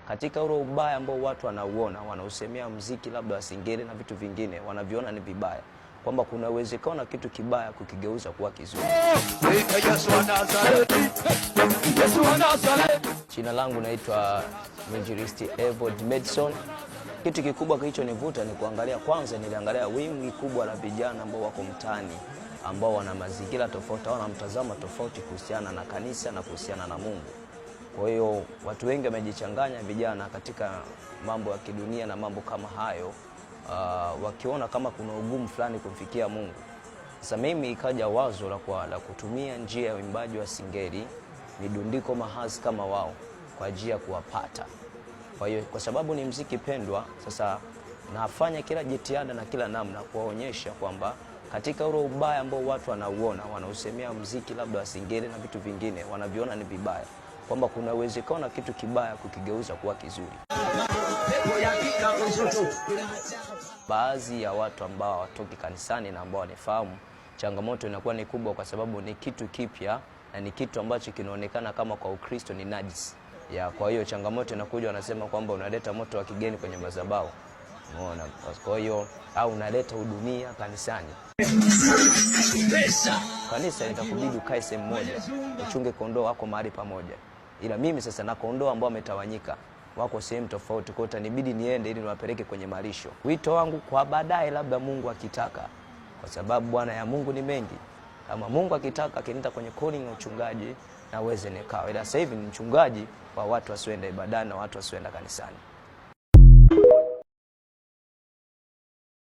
katika ule ubaya ambao watu wanauona, wanausemea muziki labda wa singeli na vitu vingine, wanaviona ni vibaya, kwamba kuna uwezekano na kitu kibaya kukigeuza kuwa kizuri. Jina langu naitwa Mwinjilisti Evod Madison. Kitu kikubwa kilichonivuta ni kuangalia, kwanza niliangalia wingi kubwa la vijana ambao wako mtaani, ambao wana mazingira tofauti, wana mtazamo tofauti kuhusiana na kanisa na kuhusiana na Mungu. Kwa hiyo watu wengi wamejichanganya vijana katika mambo ya kidunia na mambo kama hayo, wakiona kama kuna ugumu fulani kumfikia Mungu. Sasa mimi ikaja wazo la kutumia njia ya uimbaji wa singeli, midundiko mahasi kama wao, kwa ajili ya kuwapata. Kwa hiyo kwa sababu ni muziki pendwa, sasa nafanya kila jitihada na kila namna kuwaonyesha kwamba katika ule ubaya ambao watu wanauona, wanausemea muziki labda wa singeli na vitu vingine, wanaviona ni vibaya, kwamba kuna uwezekano na kitu kibaya kukigeuza kuwa kizuri. Baadhi ya watu ambao hawatoki kanisani na ambao wanafahamu, changamoto inakuwa ni kubwa, kwa sababu ni kitu kipya na ni kitu ambacho kinaonekana kama kwa Ukristo ni najisi. Kwa hiyo changamoto inakuja, wanasema kwamba unaleta moto wa kigeni kwenye madhabahu. Umeona? Kwa hiyo au unaleta udunia kanisani. Kanisa itakubidi ukae sehemu moja, uchunge kondoo wako mahali pamoja. Ila mimi sasa na kondoo ambao wametawanyika, wako sehemu tofauti, kwa hiyo itanibidi niende ili niwapeleke kwenye malisho. Wito wangu kwa baadaye, labda Mungu akitaka, kwa sababu Bwana ya Mungu ni mengi. Kama Mungu akitaka akinita kwenye calling ya uchungaji, na uweze nikawa. Ila sasa hivi ni mchungaji wa watu wasioenda ibadani na watu wasioenda kanisani.